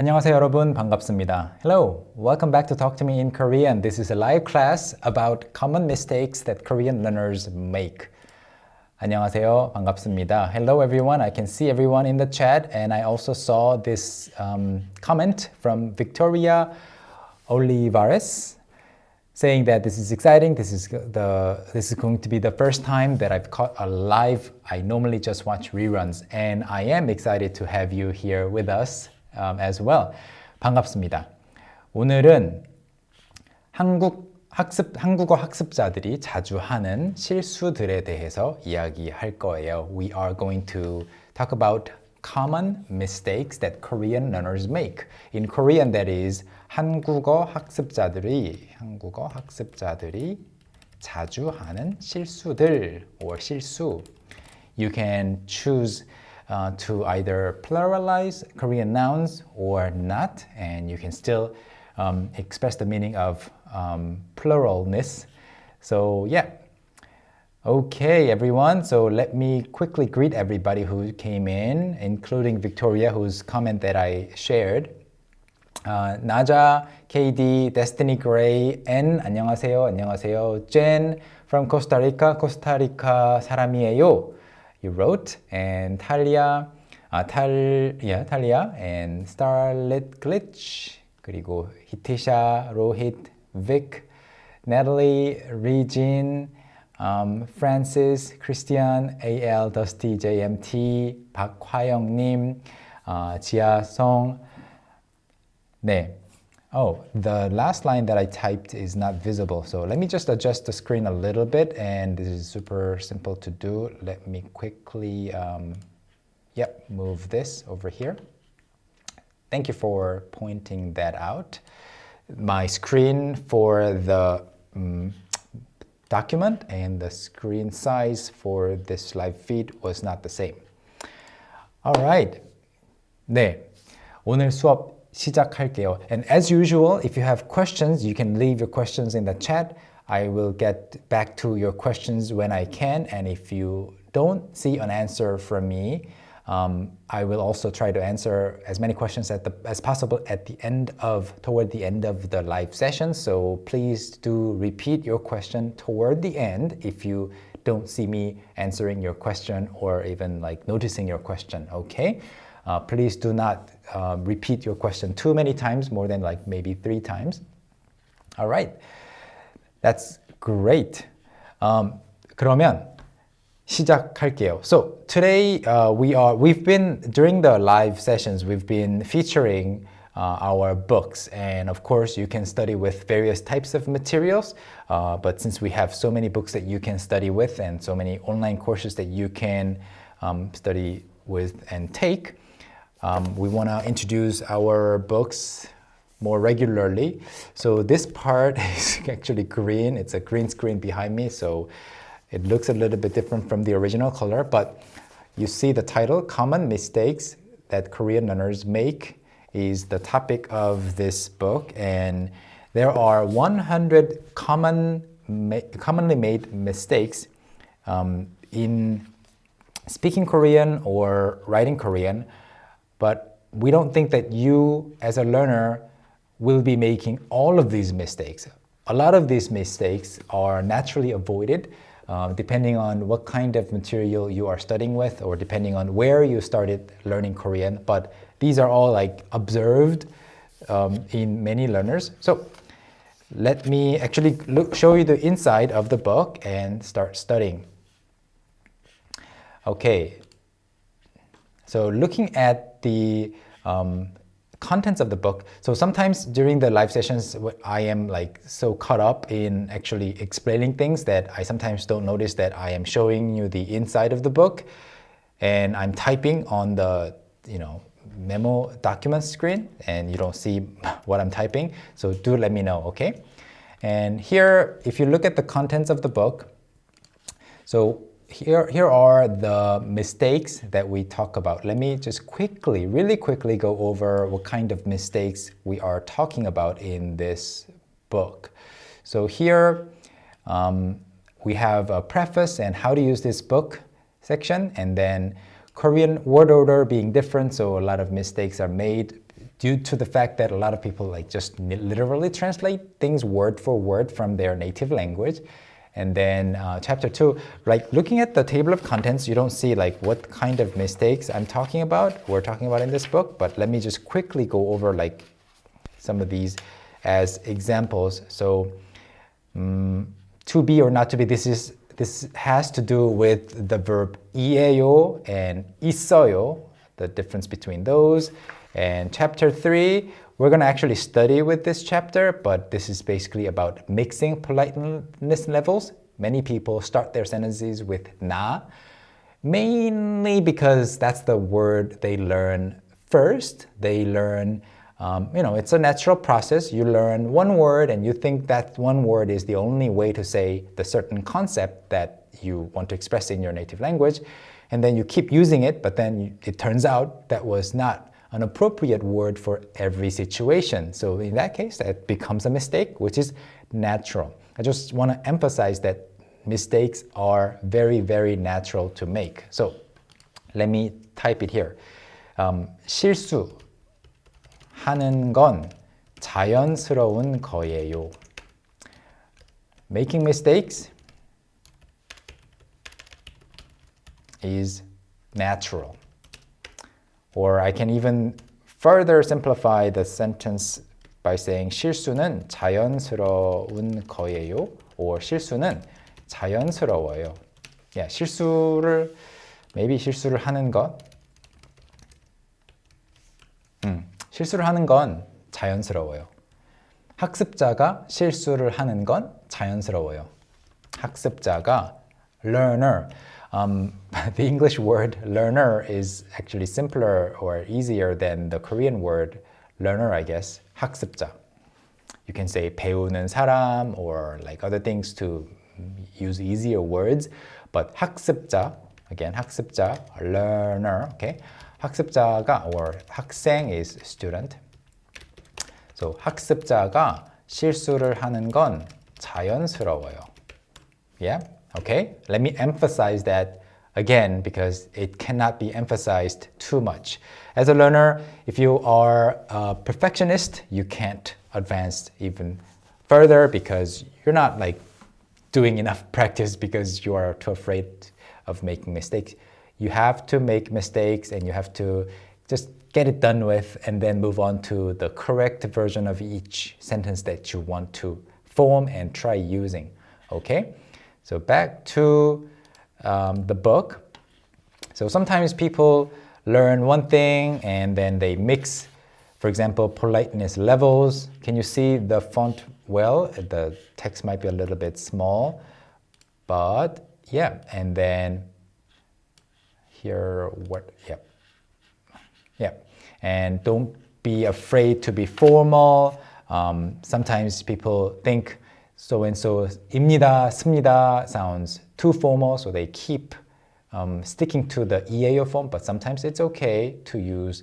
안녕하세요 여러분 반갑습니다. Hello, welcome back to Talk to Me in Korean. This is a live class about common mistakes that Korean learners make. 안녕하세요 반갑습니다. Hello everyone, I can see everyone in the chat and I also saw this comment from Victoria Olivares saying that this is exciting. This is going to be the first time that I've caught a live. I normally just watch reruns and I am excited to have you here with us as well. 반갑습니다. 오늘은 한국어 학습자들이 자주 하는 실수들에 대해서 이야기할 거예요. We are going to talk about common mistakes that Korean learners make. In Korean, that is, 한국어 학습자들이 자주 하는 실수들 or 실수. You can choose to either pluralize Korean nouns or not, and you can still express the meaning of pluralness. So yeah. Okay, everyone. So let me quickly greet everybody who came in, including Victoria, whose comment that I shared. Naja, KD, Destiny Gray, N, 안녕하세요. Jen from Costa Rica 사람이에요. You wrote, and Talia, and Starlit Glitch, 그리고 Hitisha, Rohit, Vic, Natalie, Regine, Francis, Christian, AL, Dusty, JMT, 박화영님, 지아성. 네. Oh, the last line that I typed is not visible. So let me just adjust the screen a little bit, and this is super simple to do. Let me quickly, move this over here. Thank you for pointing that out. My screen for the document and the screen size for this live feed was not the same. All right. 네. 오늘 수업 시작할게요. And as usual, if you have questions, you can leave your questions in the chat. I will get back to your questions when I can. And if you don't see an answer from me, I will also try to answer as many questions as possible toward the end of the live session. So please do repeat your question toward the end if you don't see me answering your question or even like noticing your question, okay? Please do not repeat your question too many times, more than like maybe 3 times. All right, that's great. 그러면 시작할게요. So today during the live sessions, we've been featuring our books, and of course you can study with various types of materials, but since we have so many books that you can study with and so many online courses that you can study with and take, we want to introduce our books more regularly. So this part is actually green. It's a green screen behind me, so it looks a little bit different from the original color, but you see the title, Common Mistakes That Korean Learners Make, is the topic of this book, and there are 100 commonly made mistakes in speaking Korean or writing Korean, but we don't think that you as a learner will be making all of these mistakes. A lot of these mistakes are naturally avoided depending on what kind of material you are studying with or depending on where you started learning Korean, but these are all like observed in many learners. So let me actually show you the inside of the book and start studying. Okay. So looking at the contents of the book, so sometimes during the live sessions, I am like so caught up in actually explaining things that I sometimes don't notice that I am showing you the inside of the book, and I'm typing on the memo document screen, and you don't see what I'm typing. So do let me know, okay? And here, if you look at the contents of the book, so here are the mistakes that we talk about. Let me just really quickly go over what kind of mistakes we are talking about in this book. So here we have a preface and how to use this book section, and then Korean word order being different, so a lot of mistakes are made due to the fact that a lot of people like just literally translate things word for word from their native language. And then chapter 2, like looking at the table of contents, you don't see like what kind of mistakes we're talking about in this book, but let me just quickly go over like some of these as examples. So to be or not to be, this has to do with the verb 이에요 and 있어요, the difference between those. And chapter 3, we're going to actually study with this chapter, but this is basically about mixing politeness levels. Many people start their sentences with 나, mainly because that's the word they learn first. They learn, it's a natural process. You learn one word and you think that one word is the only way to say the certain concept that you want to express in your native language. And then you keep using it, but then it turns out that was not an appropriate word for every situation. So in that case, that becomes a mistake, which is natural. I just want to emphasize that mistakes are very, very natural to make. So let me type it here. 실수하는 건 자연스러운 거예요. Making mistakes is natural. Or I can even further simplify the sentence by saying 실수는 자연스러운 거예요. Or 실수는 자연스러워요. Yeah, maybe 실수를 하는 것. 실수를 하는 건 자연스러워요. 학습자가 실수를 하는 건 자연스러워요. 학습자가 learner. The English word learner is actually simpler or easier than the Korean word learner, I guess. 학습자. You can say 배우는 사람 or like other things to use easier words. But 학습자, again, 학습자, learner, okay? 학습자가 or 학생 is student. So 학습자가 실수를 하는 건 자연스러워요. Yeah? Okay, let me emphasize that again because it cannot be emphasized too much. As a learner, if you are a perfectionist, you can't advance even further because you're not like doing enough practice because you are too afraid of making mistakes. You have to make mistakes and you have to just get it done with and then move on to the correct version of each sentence that you want to form and try using. Okay? So back to the book. So sometimes people learn one thing and then they mix, for example, politeness levels. Can you see the font well? The text might be a little bit small, but yeah. And then here, yeah. And don't be afraid to be formal. Sometimes people think so-and-so입니다, 습니다 sounds too formal, so they keep sticking to the 이에요 form, but sometimes it's okay to use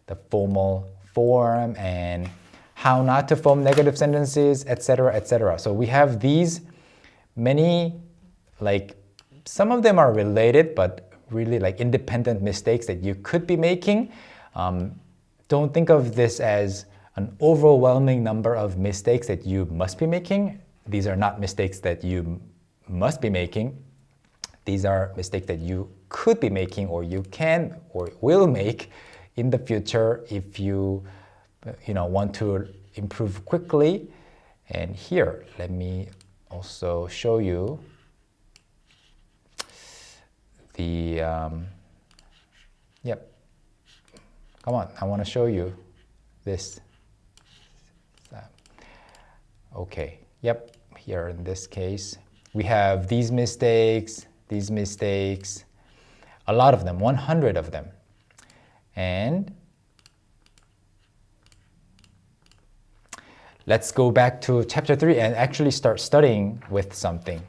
the formal form and how not to form negative sentences, etc., etc. So we have these many, like some of them are related, but really like independent mistakes that you could be making. Don't think of this as an overwhelming number of mistakes that you must be making. These are not mistakes that you must be making. These are mistakes that you could be making or you can or will make in the future if you want to improve quickly. And here, let me also show you the, come on, I want to show you this. Okay. Yep, here in this case, we have these mistakes, a lot of them, 100 of them. And let's go back to chapter 3 and actually start studying with something.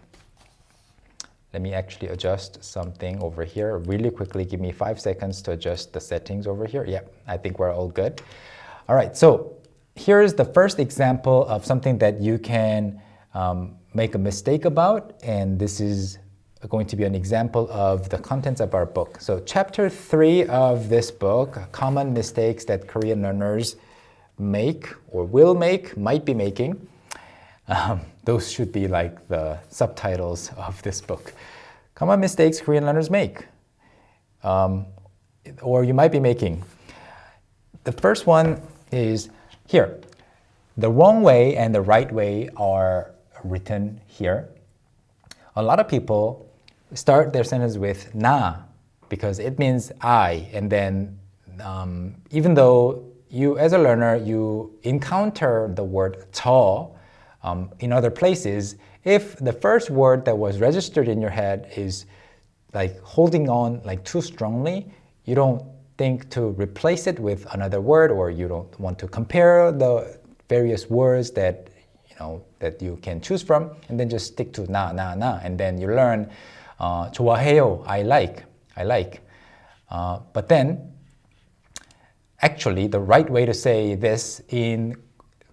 Let me actually adjust something over here really quickly. Give me 5 seconds to adjust the settings over here. Yeah, I think we're all good. All right, so here's the first example of something that you can make a mistake about, and this is going to be an example of the contents of our book. So chapter 3 of this book, common mistakes that Korean learners make or will make, might be making. Those should be like the subtitles of this book. Common mistakes Korean learners make, or you might be making. The first one is here. The wrong way and the right way are written here. A lot of people start their sentence with na because it means I, and then even though you, as a learner, you encounter the word 저 in other places, if the first word that was registered in your head is like holding on like too strongly, you don't think to replace it with another word, or you don't want to compare the various words that that you can choose from, and then just stick to na, and then you learn 좋아해요, I like. But then actually the right way to say this in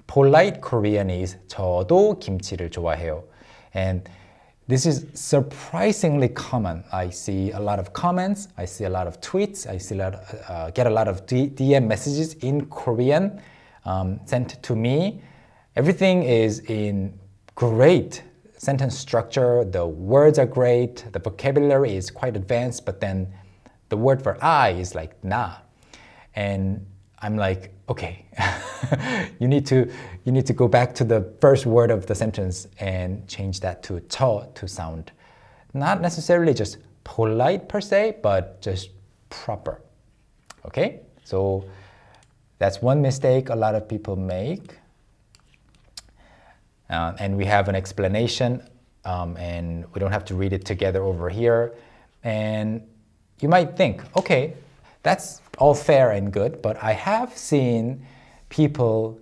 polite Korean is 저도 김치를 좋아해요. And this is surprisingly common. I see a lot of comments, I see a lot of tweets, I see get a lot of DM messages in Korean sent to me. Everything is in great sentence structure, the words are great, the vocabulary is quite advanced, but then the word for I is like na. And I'm like, okay, you need to go back to the first word of the sentence and change that to 저 to sound not necessarily just polite per se, but just proper. Okay, so that's one mistake a lot of people make. And we have an explanation, and we don't have to read it together over here. And you might think, okay, that's all fair and good, but I have seen people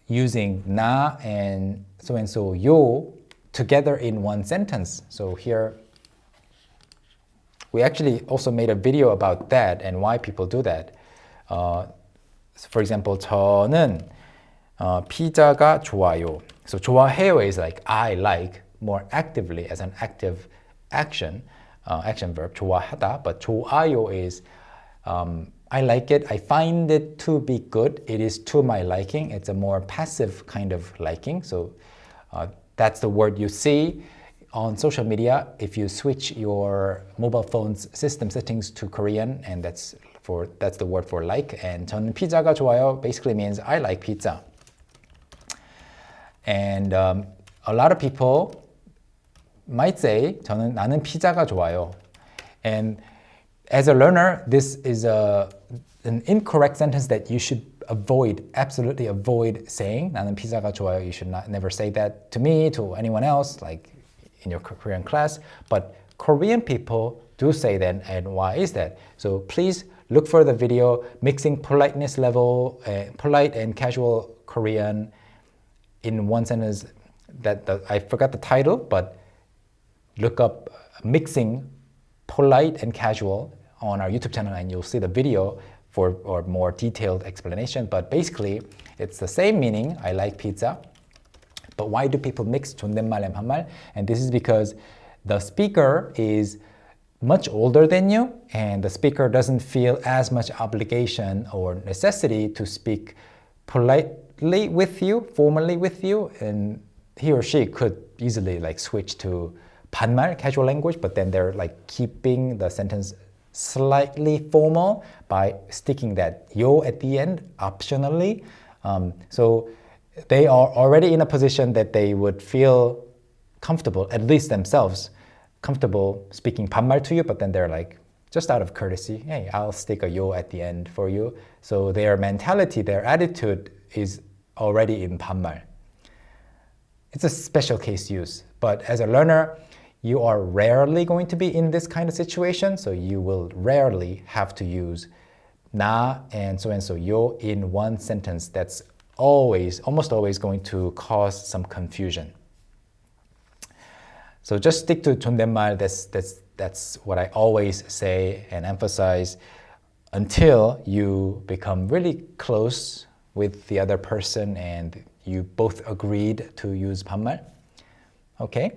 using na and so yo together in one sentence. So here, we actually also made a video about that and why people do that. For example, 저는 피자가 좋아요. So 좋아해요 is like I like, more actively as an active action verb, 좋아하다. But 좋아요 is I like it, I find it to be good, it is to my liking. It's a more passive kind of liking. So that's the word you see on social media if you switch your mobile phone's system settings to Korean, and that's the word for like. And 저는 피자가 좋아요 basically means I like pizza. And a lot of people might say 나는 피자가 좋아요. And as a learner, this is an incorrect sentence that you should absolutely avoid saying. 나는 피자가 좋아요. You should never say that to me, to anyone else, like in your Korean class. But Korean people do say that, and why is that? So please look for the video, mixing politeness level, polite and casual Korean in one sentence. I forgot the title, but look up mixing polite and casual on our YouTube channel, and you'll see the video for a more detailed explanation. But basically, it's the same meaning, I like pizza. But why do people mix 존댓말 and 반말? And this is because the speaker is much older than you, and the speaker doesn't feel as much obligation or necessity to speak politely with you, formally with you, and he or she could easily like switch to 반말, casual language, but then they're like keeping the sentence slightly formal by sticking that yo at the end optionally. So they are already in a position that they would feel comfortable, at least themselves, comfortable speaking 반말 to you, but then they're like, just out of courtesy, hey, I'll stick a yo at the end for you. So their mentality, their attitude is already in 반말. It's a special case use, but as a learner, you are rarely going to be in this kind of situation, so you will rarely have to use na and so yo in one sentence. That's almost always going to cause some confusion. So just stick to 존댓말. That's what I always say and emphasize until you become really close with the other person and you both agreed to use 반말. Okay?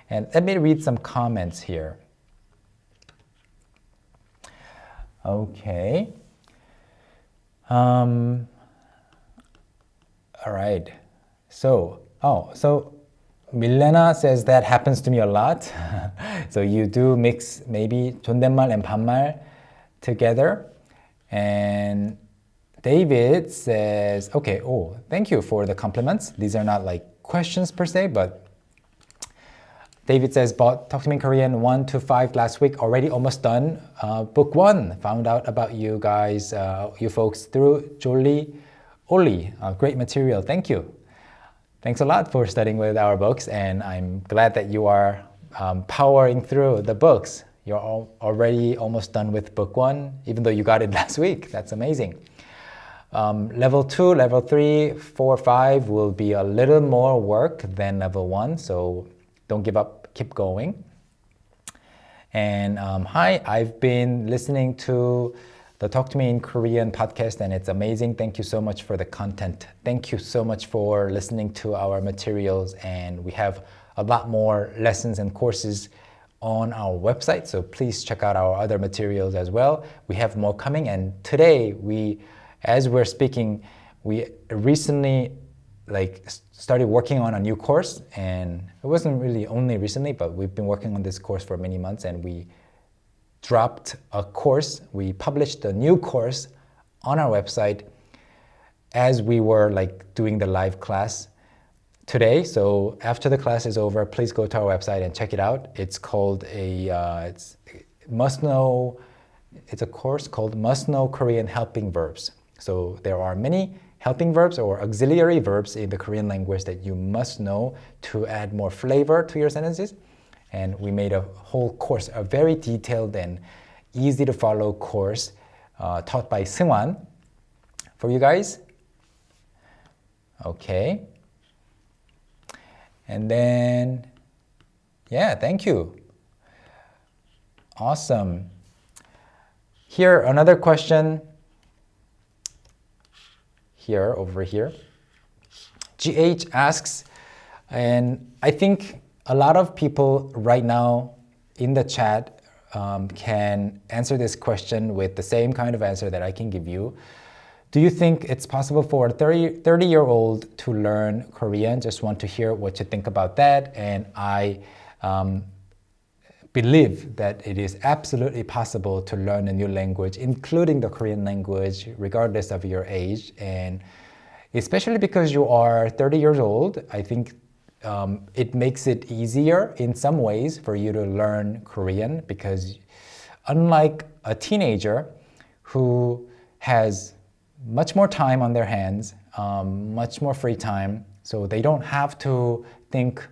And let me read some comments here. Okay. All right. So Milena says that happens to me a lot. So you do mix maybe 존댓말 and 반말 together. And David says, okay, oh, thank you for the compliments. These are not like questions per se, but David says, bought Talk to Me in Korean 1 to 5 last week, already almost done. Book 1, found out about you guys, you folks through Jolie Oli. Great material, thank you. Thanks a lot for studying with our books, and I'm glad that you are powering through the books. You're already almost done with book 1, even though you got it last week. That's amazing. Level 2, level 3, 4, 5 will be a little more work than level 1, so don't give up, keep going. And hi, I've been listening to the Talk to Me in Korean podcast, and it's amazing. Thank you so much for the content. Thank you so much for listening to our materials, and we have a lot more lessons and courses on our website, so please check out our other materials as well. We have more coming, and today as we're speaking, we recently started working on a new course, and it wasn't really only recently, but we've been working on this course for many months, and we dropped a course. We published a new course on our website as we were doing the live class today. So after the class is over, please go to our website and check it out. It's called it's a course called Must Know Korean Helping Verbs. So there are many helping verbs or auxiliary verbs in the Korean language that you must know to add more flavor to your sentences. And we made a whole course, a very detailed and easy to follow course taught by Seungwan for you guys. Okay. And then, yeah, thank you. Awesome. Here, another question. Over here. GH asks, and I think a lot of people right now in the chat can answer this question with the same kind of answer that I can give you. Do you think it's possible for a 30-year-old to learn Korean? Just want to hear what you think about that. And I believe that it is absolutely possible to learn a new language, including the Korean language, regardless of your age. And especially because you are 30 years old, I think it makes it easier in some ways for you to learn Korean, because unlike a teenager who has much more time on their hands, much more free time, so they don't have to think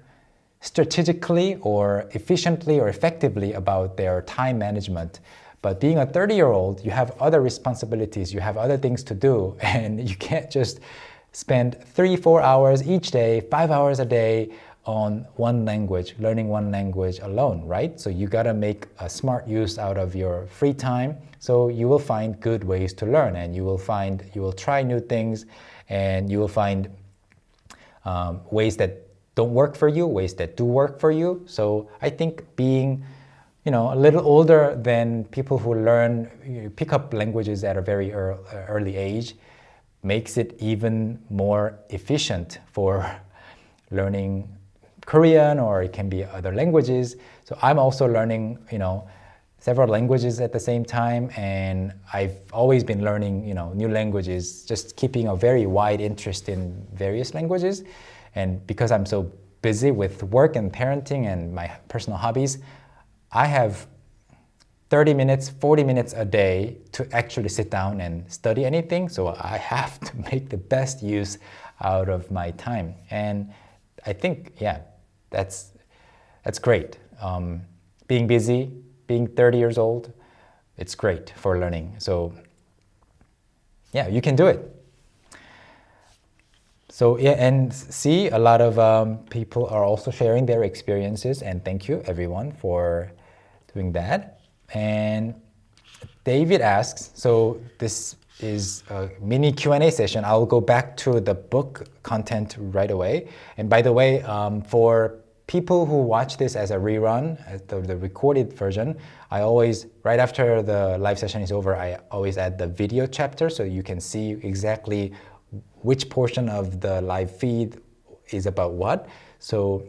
strategically or efficiently or effectively about their time management. But being a 30-year-old, you have other responsibilities, you have other things to do, and you can't just spend 3-4 hours each day, 5 hours a day on one language, learning one language alone, right? So you gotta make a smart use out of your free time, so you will find good ways to learn, and you will try new things, and you will find ways that don't work for you, ways that do work for you. So I think being a little older than people who pick up languages at a very early age makes it even more efficient for learning Korean, or it can be other languages. So I'm also learning, several languages at the same time, and I've always been learning, new languages, just keeping a very wide interest in various languages. And because I'm so busy with work and parenting and my personal hobbies, I have 30 minutes, 40 minutes a day to actually sit down and study anything. So I have to make the best use out of my time. And I think, yeah, that's great. Being busy, being 30 years old, it's great for learning. So yeah, you can do it. So yeah, and see, a lot of people are also sharing their experiences, and thank you everyone for doing that. And David asks, so this is a mini Q&A session. I'll go back to the book content right away. And by the way, for people who watch this as a rerun, the recorded version, I always, right after the live session is over, I always add the video chapter so you can see exactly which portion of the live feed is about what. So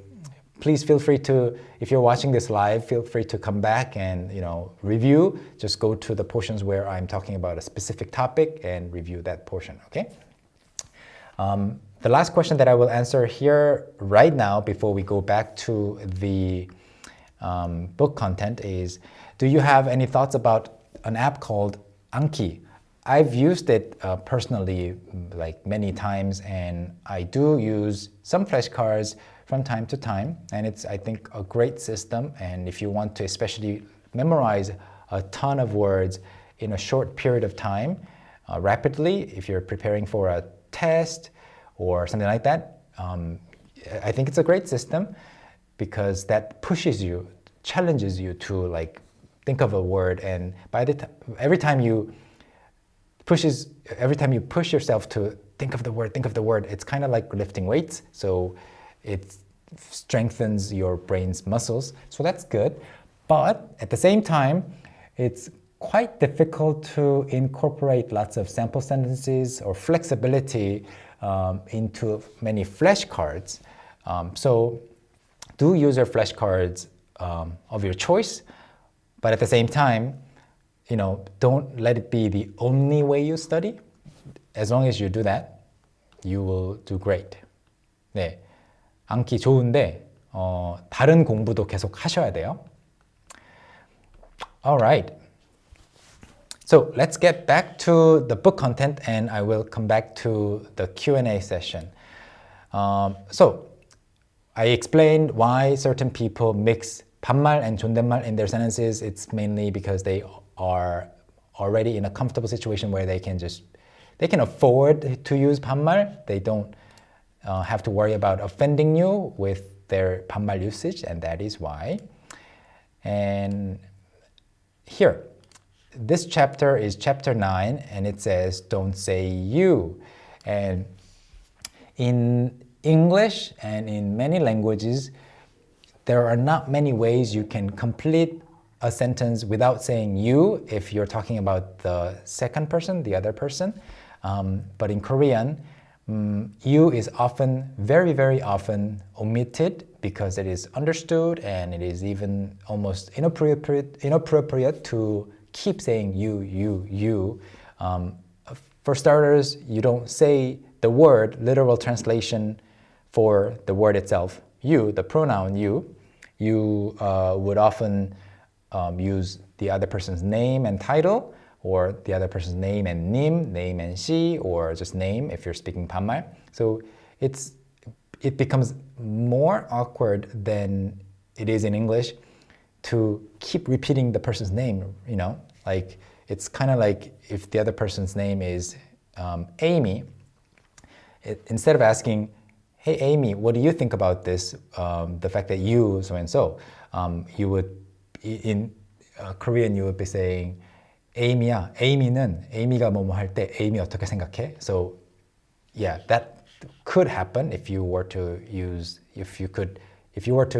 please feel free to, if you're watching this live, feel free to come back and review. Just go to the portions where I'm talking about a specific topic and review that portion, okay? The last question that I will answer here right now before we go back to the book content is, do you have any thoughts about an app called Anki? I've used it personally like many times, and I do use some flashcards from time to time, and it's, I think, a great system. And if you want to especially memorize a ton of words in a short period of time, rapidly, if you're preparing for a test or something like that, I think it's a great system because that pushes you, challenges you to like think of a word, and by the every time you push yourself to think of the word, it's kind of like lifting weights. So it strengthens your brain's muscles. So that's good. But at the same time, it's quite difficult to incorporate lots of sample sentences or flexibility into many flashcards. So do use your flashcards of your choice, but at the same time, don't let it be the only way you study. As long as you do that, you will do great. 네, 암기 좋은데 다른 공부도 계속 하셔야 돼요. All right. So let's get back to the book content, and I will come back to the Q&A session. So I explained why certain people mix 반말 and 존댓말 in their sentences. It's mainly because they are already in a comfortable situation where they can afford to use 반말. They don't have to worry about offending you with their 반말 usage, and that is why. And here, this chapter is chapter 9, and it says, don't say you. And in English and in many languages, there are not many ways you can complete a sentence without saying you if you're talking about the second person, the other person. But in Korean, you is often, very, very often omitted because it is understood, and it is even almost inappropriate to keep saying you. For starters, you don't say the word, literal translation for the word itself, you, the pronoun you. You would often use the other person's name and title, or the other person's name and 님, name and she, or just name if you're speaking 반말. So it becomes more awkward than it is in English to keep repeating the person's name, Like, it's kind of like if the other person's name is Amy, instead of asking, hey Amy, what do you think about this, the fact that you so-and-so, you would, in Korean, you would be saying, Amy야, Amy가 뭐뭐 할 때 Amy 어떻게 생각해? So yeah, that could happen if you were to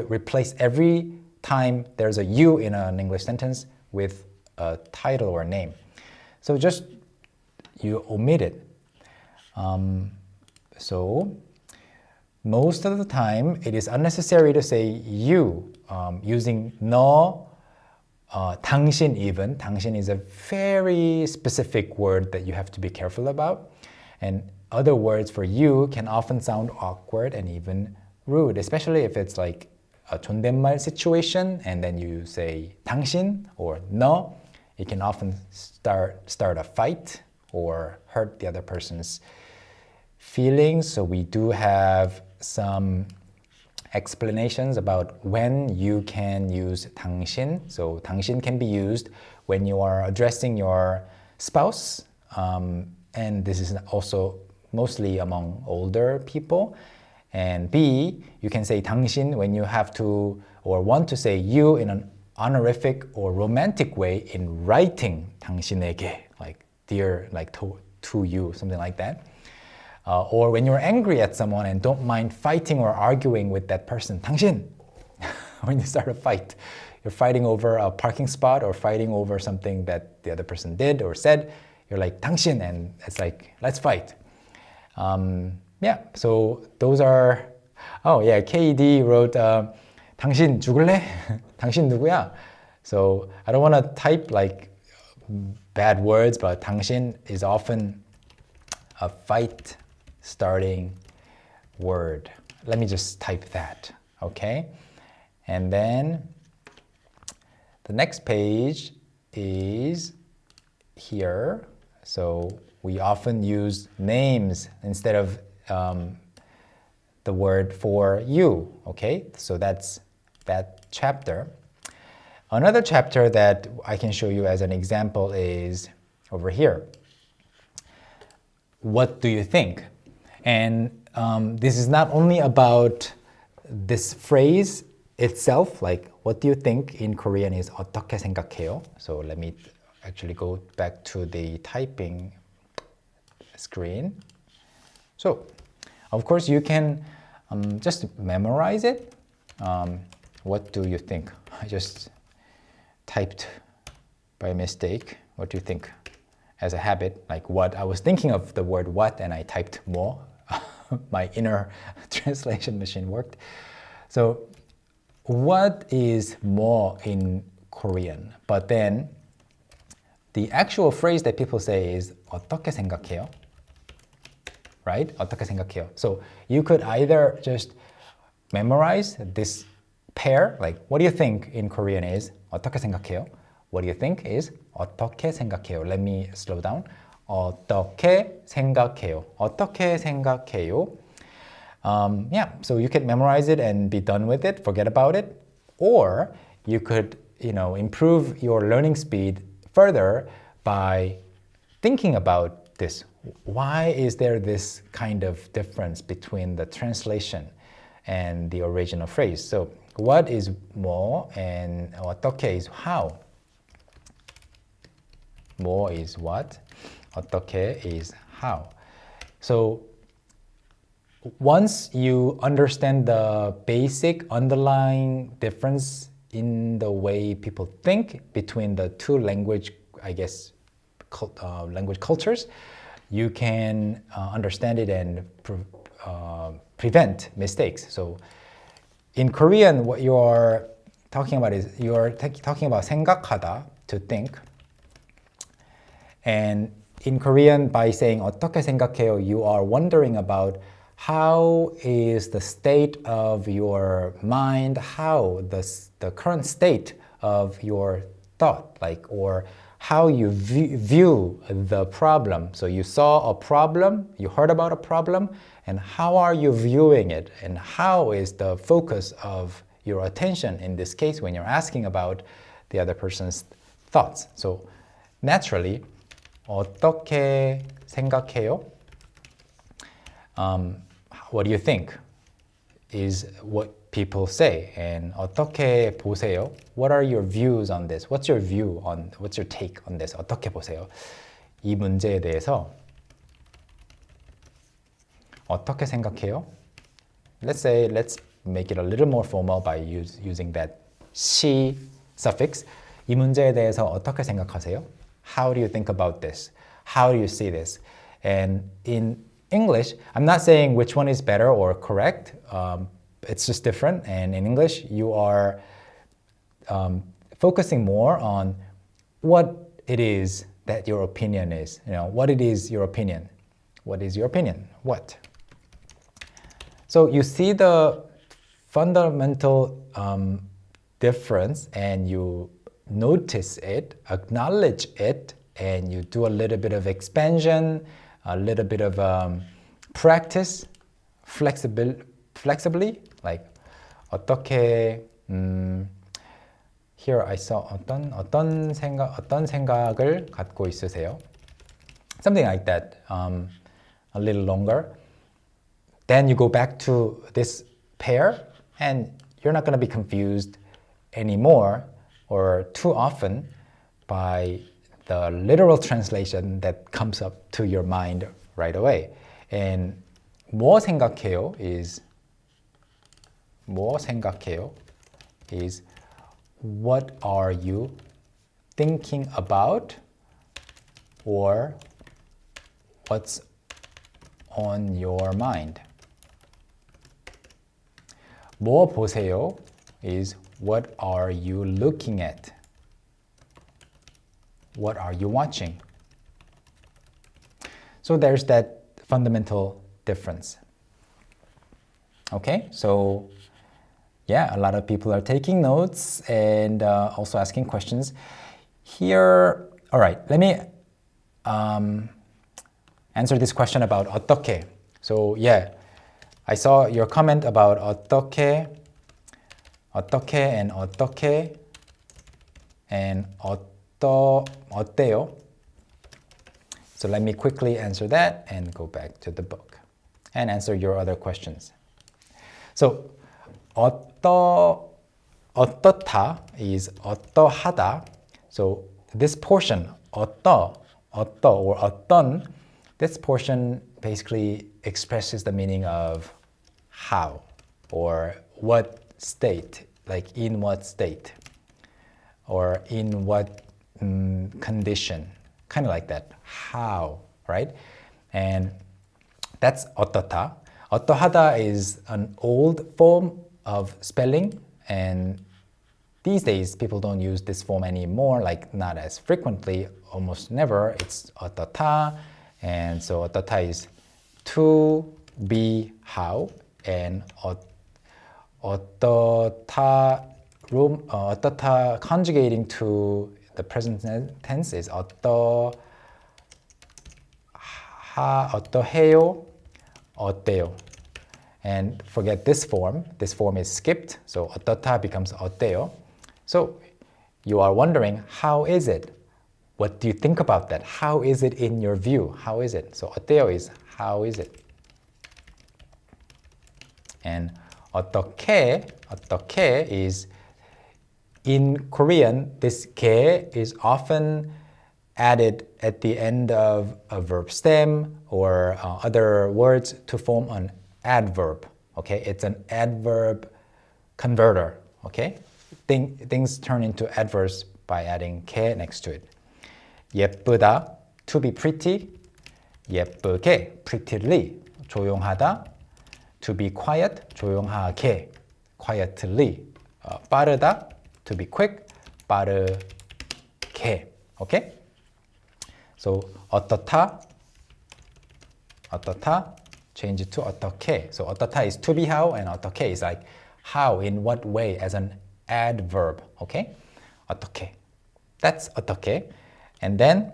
replace every time there's a you in an English sentence with a title or name. So just you omit it. So most of the time it is unnecessary to say you, using 너, 당신 even. 당신 is a very specific word that you have to be careful about. And other words for you can often sound awkward and even rude, especially if it's like a 존댓말 situation and then you say 당신 or 너. It can often start a fight or hurt the other person's feelings. So we do have some explanations about when you can use 당신. So 당신 can be used when you are addressing your spouse, and this is also mostly among older people. And B, you can say 당신 when you have to or want to say you in an honorific or romantic way in writing 당신에게, like dear, like to you, something like that. Or when you're angry at someone and don't mind fighting or arguing with that person, 당신. When you start a fight, you're fighting over a parking spot or fighting over something that the other person did or said, you're like 당신, and it's like, let's fight. Yeah, so those are, oh yeah, KD wrote, 당신 죽을래? 당신 누구야? So I don't want to type like bad words, but 당신 is often a fight starting word. Let me just type that, okay? And then the next page is here. So we often use names instead of the word for you, okay? So that's that chapter. Another chapter that I can show you as an example is over here. What do you think? And this is not only about this phrase itself, like what do you think in Korean is 어떻게 생각해요? So let me actually go back to the typing screen. So of course you can just memorize it. What do you think? I just typed by mistake. What do you think? As a habit, like what I was thinking of the word what and I typed more. My inner translation machine worked. So what is more in Korean? But then the actual phrase that people say is 어떻게 생각해요? Right? 어떻게 생각해요? So you could either just memorize this pair, like what do you think in Korean is 어떻게 생각해요? What do you think is 어떻게 생각해요? Let me slow down. 어떻게 생각해요? 어떻게 생각해요? Yeah, so you can memorize it and be done with it, forget about it. Or you could, improve your learning speed further by thinking about this. Why is there this kind of difference between the translation and the original phrase? So what is 뭐 and 어떻게 is how? 뭐 is what? 어떻게 is how? So once you understand the basic underlying difference in the way people think between the two language, language cultures, you can understand it and prevent mistakes. So in Korean, what you are talking about is talking about 생각하다, to think. And in Korean, by saying 어떻게 생각해요, you are wondering about how is the state of your mind, how the current state of your thought, or how you view the problem. So you saw a problem, you heard about a problem, and how are you viewing it? And how is the focus of your attention in this case when you're asking about the other person's thoughts? So naturally, 어떻게 생각해요? What do you think is what people say. And 어떻게 보세요? What are your views on this? What's your take on this? 어떻게 보세요? 이 문제에 대해서 어떻게 생각해요? Let's make it a little more formal by using that 시 suffix. 이 문제에 대해서 어떻게 생각하세요? How do you think about this? How do you see this? And in English, I'm not saying which one is better or correct. It's just different. And in English, you are focusing more on what it is that your opinion is. What it is your opinion. What is your opinion? What? So you see the fundamental difference and you notice it, acknowledge it, and you do a little bit of expansion, a little bit of practice, flexibly, like 어떻게 here I saw 어떤 생각을 갖고 있으세요? Something like that, a little longer. Then you go back to this pair and you're not going to be confused anymore or too often by the literal translation that comes up to your mind right away. And 뭐 생각해요 is what are you thinking about, or what's on your mind? 뭐 보세요 is what are you looking at? What are you watching? So there's that fundamental difference. Okay, so yeah, a lot of people are taking notes and also asking questions. Here, all right, let me answer this question about 어떻게. So yeah, I saw your comment about 어떻게 and 어떻게 and 어때요. So let me quickly answer that and go back to the book and answer your other questions. So 어떻다 is 어떠하다. So this portion 어떠 or 어떤, this portion basically expresses the meaning of how or what state, like in what state or in what condition, kind of like that. How, right? And that's 어떻다. 어떠하다 is an old form of spelling, and these days people don't use this form anymore, like not as frequently, almost never. It's 어떻다, and so 어떻다 is to be how, and 어떻다 conjugating to the present tense is 어떠해요, 어때요. And forget this form. This form is skipped, so 어떻다 becomes 어때요. So you are wondering, how is it? What do you think about that? How is it in your view? How is it? So 어때요 is how is it? And 어떻게 is, in Korean, this 게 is often added at the end of a verb stem or other words to form an adverb. Okay, it's an adverb converter. Okay, things turn into adverbs by adding 게 next to it. 예쁘다, to be pretty. 예쁘게, prettily. 조용하다, to be quiet. 조용하게, quietly. 빠르다, to be quick. 빠르게. Okay? So 어떻다, change it to 어떻게. So 어떻다 is to be how, and 어떻게 is like how, in what way, as an adverb. Okay? 어떻게. That's 어떻게. And then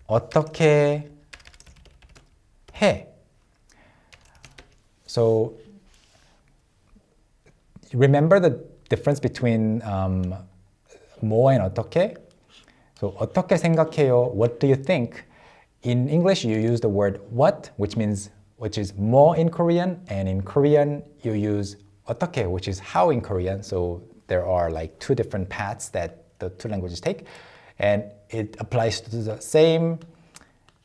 어떻게 해. So remember the difference between 뭐 and 어떻게? So 어떻게 생각해요? What do you think? In English, you use the word what, which is 뭐 in Korean, and in Korean you use 어떻게, which is how in Korean. So there are like two different paths that the two languages take, and it applies to the same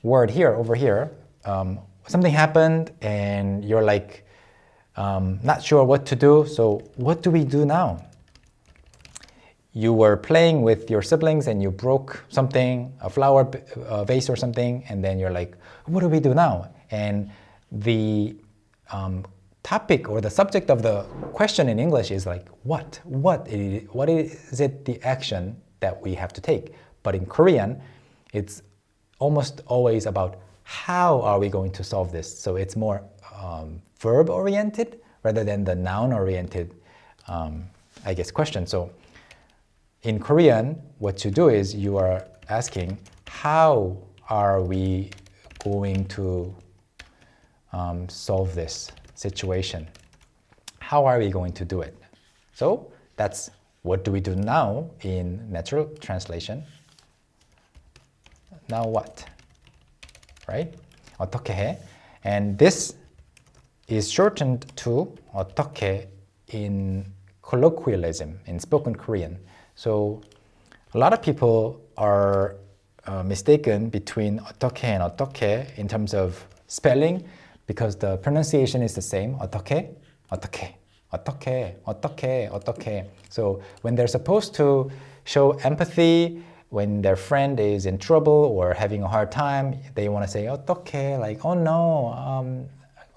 word here, over here. Something happened and you're like not sure what to do. So what do we do now? You were playing with your siblings and you broke something, a flower vase or something, and then you're like, what do we do now? And the topic or the subject of the question in English is like, what? What is it the action that we have to take? But in Korean, it's almost always about how are we going to solve this? So it's more verb-oriented rather than the noun-oriented, question. So in Korean, what you do is you are asking, how are we going to solve this situation? How are we going to do it? So that's what do we do now in natural translation. Now what? Right? 어떻게 해? And this is shortened to 어떻게 in colloquialism, in spoken Korean. So a lot of people are mistaken between 어떻게 and 어떻게 in terms of spelling because the pronunciation is the same. 어떻게, 어떻게, 어떻게, 어떻게, 어떻게. So when they're supposed to show empathy when their friend is in trouble or having a hard time, they want to say 어떡해, like oh no,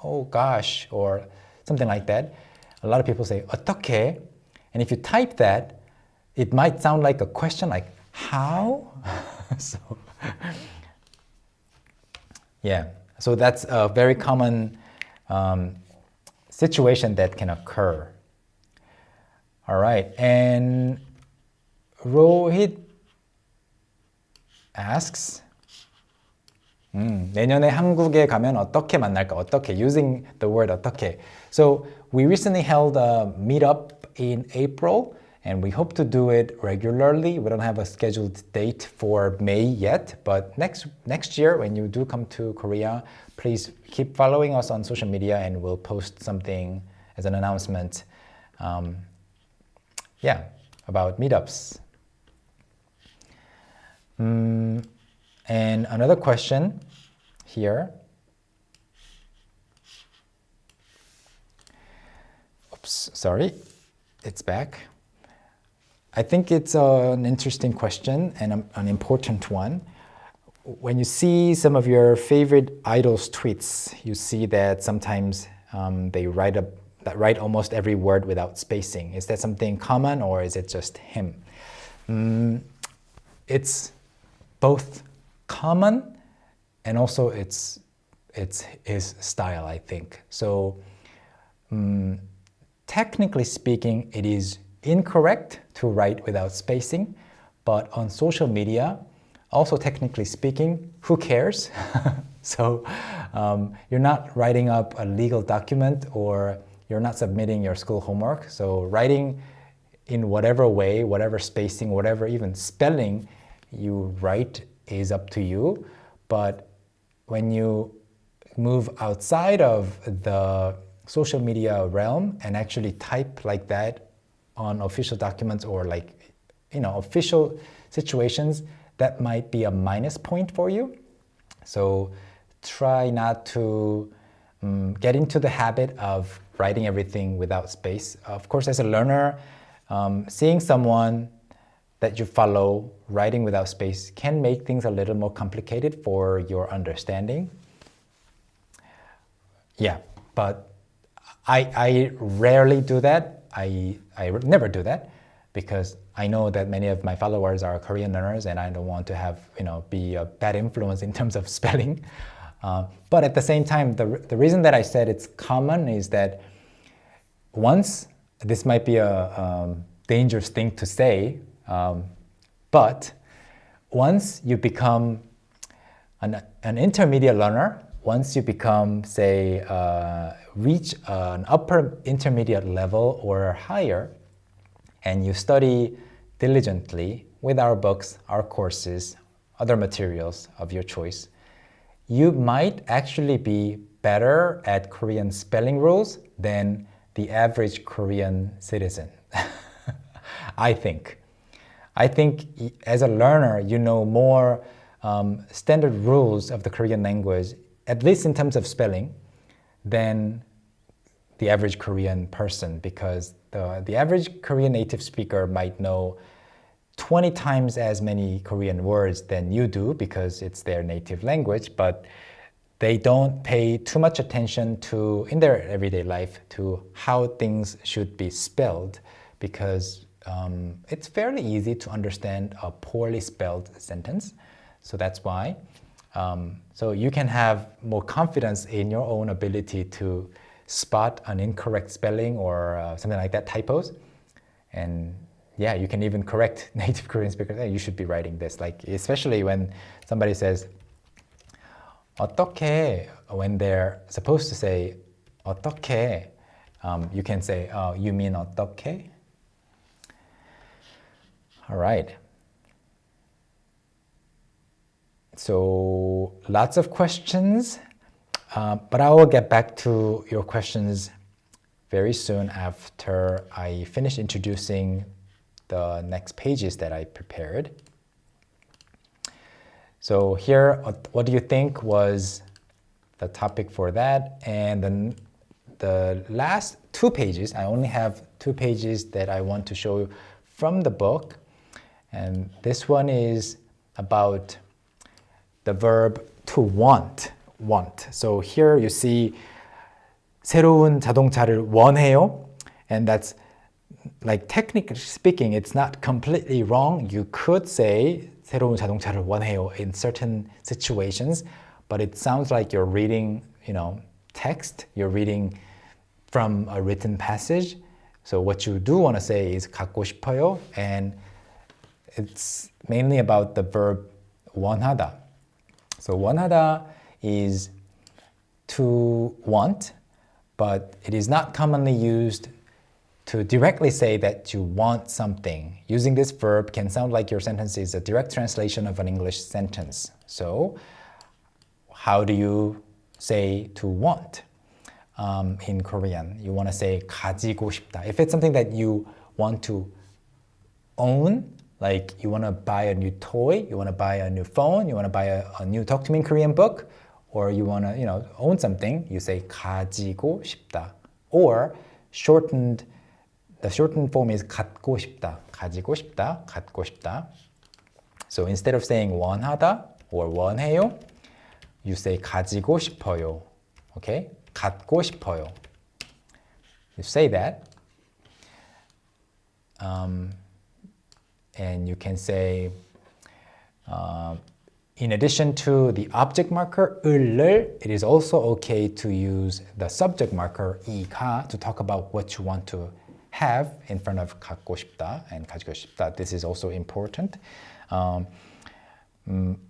oh gosh, or something like that. A lot of people say 어떡해, and if you type that, it might sound like a question, like how? So yeah, so that's a very common situation that can occur. All right, and Rohit asks, 내년에 한국에 가면 어떻게 만날까? 어떻게, using the word 어떻게. So we recently held a meetup in April, and we hope to do it regularly. We don't have a scheduled date for May yet, but next year when you do come to Korea, please keep following us on social media, and we'll post something as an announcement. About meetups. And another question here. Oops, sorry, it's back. I think it's an interesting question and an important one. When you see some of your favorite idols' tweets, you see that sometimes they write almost every word without spacing. Is that something common, or is it just him? It's both common and also it's his style, I think. So technically speaking, it is incorrect to write without spacing, but on social media, also technically speaking, who cares? So you're not writing up a legal document, or you're not submitting your school homework. So writing in whatever way, whatever spacing, whatever even spelling you write is up to you. But when you move outside of the social media realm and actually type like that on official documents or official situations, that might be a minus point for you. So try not to get into the habit of writing everything without space. Of course, as a learner, seeing someone that you follow writing without space can make things a little more complicated for your understanding. Yeah, but I rarely do that. I never do that, because I know that many of my followers are Korean learners, and I don't want to have be a bad influence in terms of spelling. But at the same time, the reason that I said it's common is that once, this might be a dangerous thing to say, but once you become an intermediate learner, once you become, say, reach an upper intermediate level or higher, and you study diligently with our books, our courses, other materials of your choice, you might actually be better at Korean spelling rules than the average Korean citizen. I think as a learner, you know more standard rules of the Korean language, at least in terms of spelling, than the average Korean person, because the average Korean native speaker might know 20 times as many Korean words than you do because it's their native language, but they don't pay too much attention to, in their everyday life, to how things should be spelled, because it's fairly easy to understand a poorly spelled sentence. So that's why. So you can have more confidence in your own ability to spot an incorrect spelling or something like that, typos. And yeah, you can even correct native Korean speakers. Hey, you should be writing this. Like, especially when somebody says 어떡해, when they're supposed to say 어떡해, you can say, oh, you mean 어떡해? All right. So lots of questions, but I will get back to your questions very soon after I finish introducing the next pages that I prepared. So here, what do you think was the topic for that? And then the last 2 pages, I only have 2 pages that I want to show you from the book. And this one is about the verb to want. Want. So here you see 새로운 자동차를 원해요. And that's like technically speaking, it's not completely wrong. You could say 새로운 자동차를 원해요 in certain situations, but it sounds like you're reading, text. You're reading from a written passage. So what you do want to say is 갖고 싶어요, and it's mainly about the verb 원하다. So 원하다 is to want, but it is not commonly used to directly say that you want something. Using this verb can sound like your sentence is a direct translation of an English sentence. So how do you say to want in Korean? You want to say 가지고 싶다. If it's something that you want to own, like you want to buy a new toy, you want to buy a new phone, you want to buy a new Talk to Me in Korean book, or you want to, own something, you say 가지고 싶다. Or the shortened form is 갖고 싶다. 가지고 싶다, 갖고 싶다. So instead of saying 원하다 or 원해요, you say 가지고 싶어요. Okay? 갖고 싶어요. You say that. And you can say, in addition to the object marker 을을, it is also okay to use the subject marker 이가 to talk about what you want to have in front of 갖고 싶다 and 가지고 싶다. This is also important.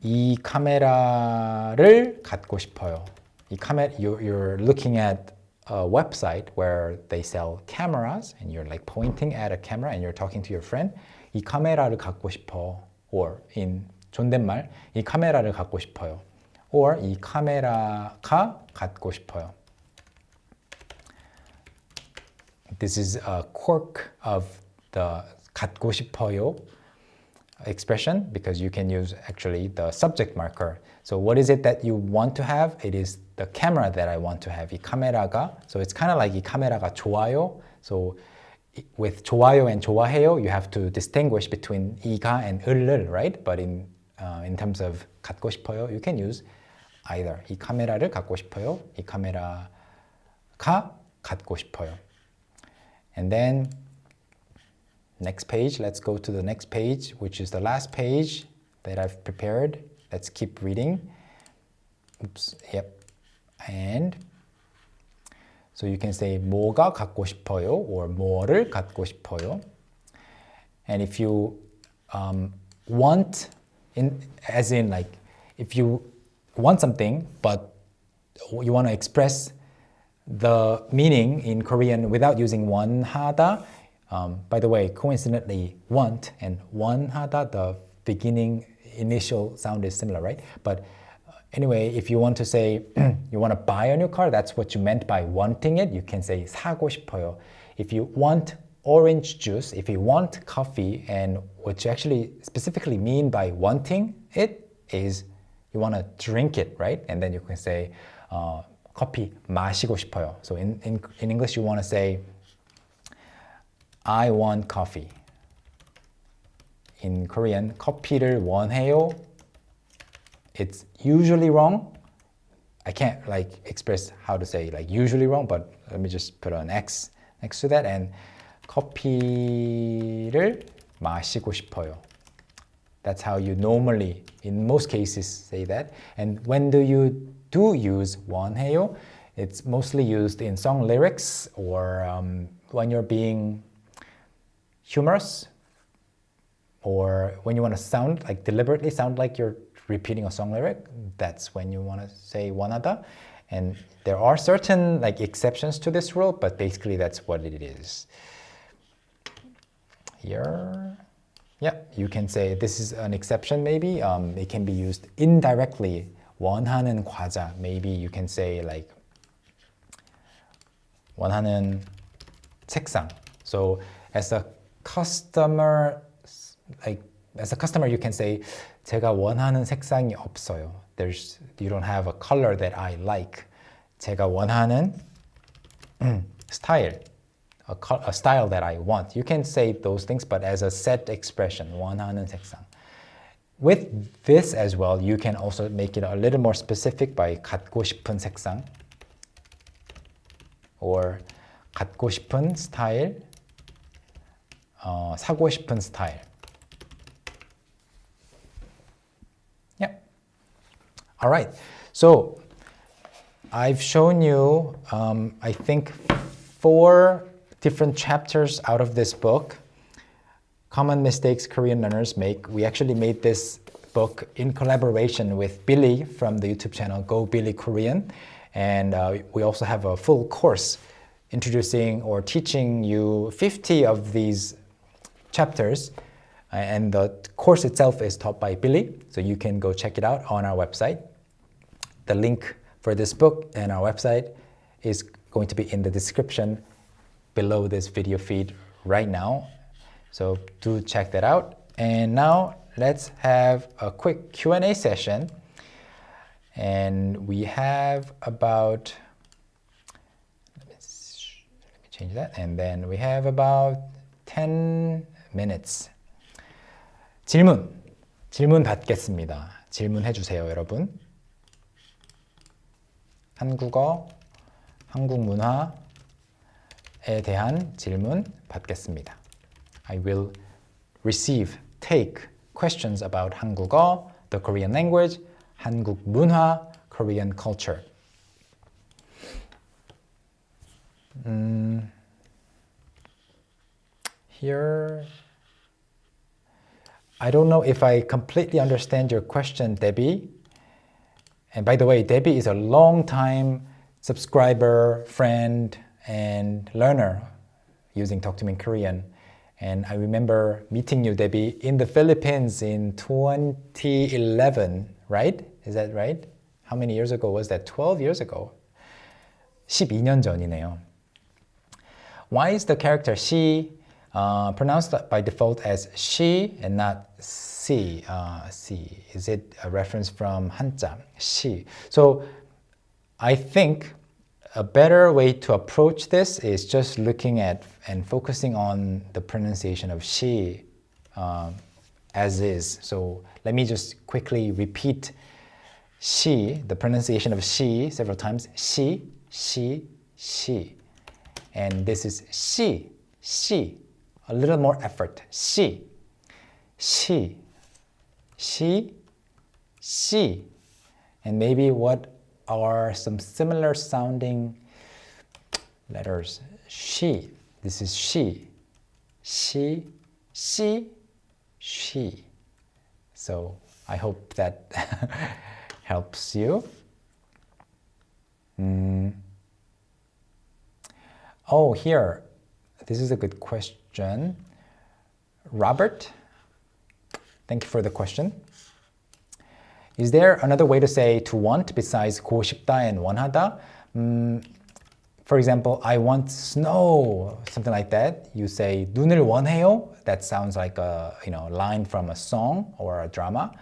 이 카메라를 갖고 싶어요. 이 카메라, you're looking at a website where they sell cameras and you're like pointing at a camera and you're talking to your friend. 이 카메라를 갖고 싶어. Or in 존댓말, 이 카메라를 갖고 싶어요. Or 이 카메라가 갖고 싶어요. This is a quirk of the 갖고 싶어요 expression because you can use actually the subject marker. So what is it that you want to have? It is the camera that I want to have. 이 카메라가, so it's kind of like 이 카메라가 좋아요. So with 좋아요 and 좋아해요, you have to distinguish between 이가 and 을을, right? But in terms of 갖고 싶어요, you can use either. 이 카메라를 갖고 싶어요. 이 카메라가 갖고 싶어요. And then next page, let's go to the next page, which is the last page that I've prepared. Let's keep reading. Oops, yep. And so you can say 뭐가 갖고 싶어요 or 뭐를 갖고 싶어요. And if you want, as in like if you want something but you want to express the meaning in Korean without using 원하다. By the way, coincidentally, want and 원하다, the beginning initial sound is similar, right? But anyway, if you want to say you want to buy a new car, that's what you meant by wanting it. You can say 사고 싶어요. If you want orange juice, if you want coffee, and what you actually specifically mean by wanting it is you want to drink it, right? And then you can say 커피 마시고 싶어요. So in English, you want to say I want coffee. In Korean, 커피를 원해요. It's usually wrong. I can't like express how to say like usually wrong, but let me just put an X next to that and 커피를 마시고 싶어요. That's how you normally, in most cases, say that. And when do you use 원해요? It's mostly used in song lyrics or when you're being humorous or when you want to sound like deliberately sound like you're repeating a song lyric. That's when you want to say 원하다. And there are certain like exceptions to this rule, but basically that's what it is. Here, yeah, you can say this is an exception maybe. It can be used indirectly. 원하는 과자. Maybe you can say like 원하는 책상. So as a customer, you can say 제가 원하는 색상이 없어요. You don't have a color that I like. 제가 원하는 스타일. a style that I want. You can say those things, but as a set expression, 원하는 색상. With this as well, you can also make it a little more specific by 갖고 싶은 색상 or 갖고 싶은 스타일, 사고 싶은 스타일. Yeah. All right. So I've shown you, I think, 4 different chapters out of this book. Common mistakes Korean learners make. We actually made this book in collaboration with Billy from the YouTube channel Go Billy Korean. And we also have a full course introducing or teaching you 50 of these chapters. And the course itself is taught by Billy, so you can go check it out on our website. The link for this book and our website is going to be in the description below this video feed right now. So do check that out. And now let's have a quick Q&A session. And we have about, let me change that. And then we have about 10 minutes. 질문 받겠습니다. 질문해 주세요, 여러분. 한국어, 한국 문화에 대한 질문 받겠습니다. I will take questions about 한국어, the Korean language, 한국 문화, Korean culture. Here, I don't know if I completely understand your question, Debbie. And by the way, Debbie is a long-time subscriber, friend, and learner using Talk to Me in Korean. And I remember meeting you, Debbie, in the Philippines in 2011, right? Is that right? How many years ago was that? 12 years ago. 12년 전이네요. Why is the character she pronounced by default as she and not si? Is it a reference from 한자, she? So I think a better way to approach this is just looking at and focusing on the pronunciation of she as is. So let me just quickly repeat she, the pronunciation of she several times. She. And this is she. A little more effort. She. And maybe what are some similar sounding letters? She. This is she. She. So I hope that helps you. Oh, here. This is a good question. Robert, thank you for the question. Is there another way to say to want besides 고고 싶다 and 원하다? For example, I want snow, something like that. You say 눈을 원해요. That sounds like a line from a song or a drama.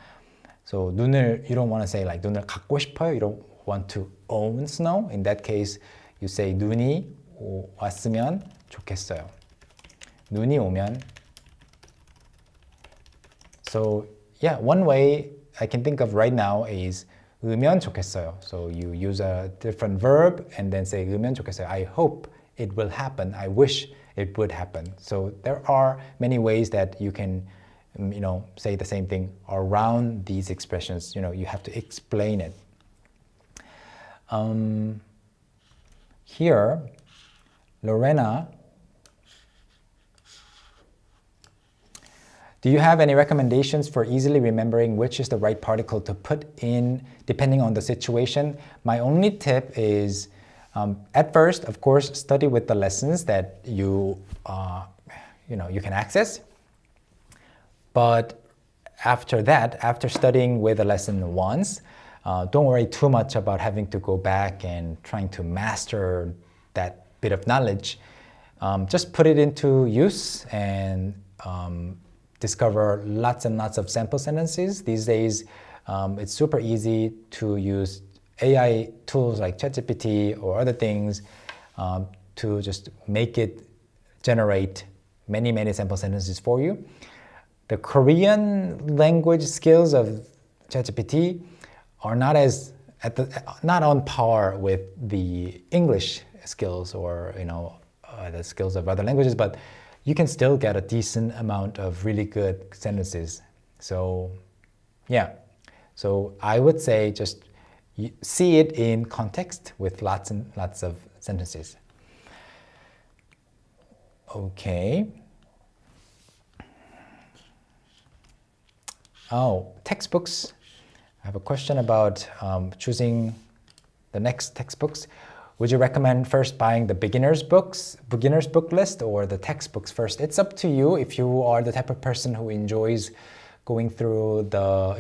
So 눈을, you don't want to say like 눈을 갖고 싶어요. You don't want to own snow. In that case, you say 눈이 왔으면 좋겠어요. 눈이 오면. So yeah, one way I can think of right now is 으면 좋겠어요. So you use a different verb and then say 으면 좋겠어요. I hope it will happen. I wish it would happen. So there are many ways that you can say the same thing around these expressions. You have to explain it. Here, Lorena, do you have any recommendations for easily remembering which is the right particle to put in depending on the situation? My only tip is, at first, of course, study with the lessons that you can access. But after that, after studying with a lesson once, don't worry too much about having to go back and trying to master that bit of knowledge. Just put it into use and discover lots and lots of sample sentences. These days, it's super easy to use AI tools like ChatGPT or other things to just make it generate many sample sentences for you. The Korean language skills of ChatGPT are not on par with the English skills or the skills of other languages, but you can still get a decent amount of really good sentences. So yeah, so I would say just see it in context with lots and lots of sentences. Okay. Oh, textbooks. I have a question about choosing the next textbooks. Would you recommend first buying the beginner's book list or the textbooks first? It's up to you. If you are the type of person who enjoys going through the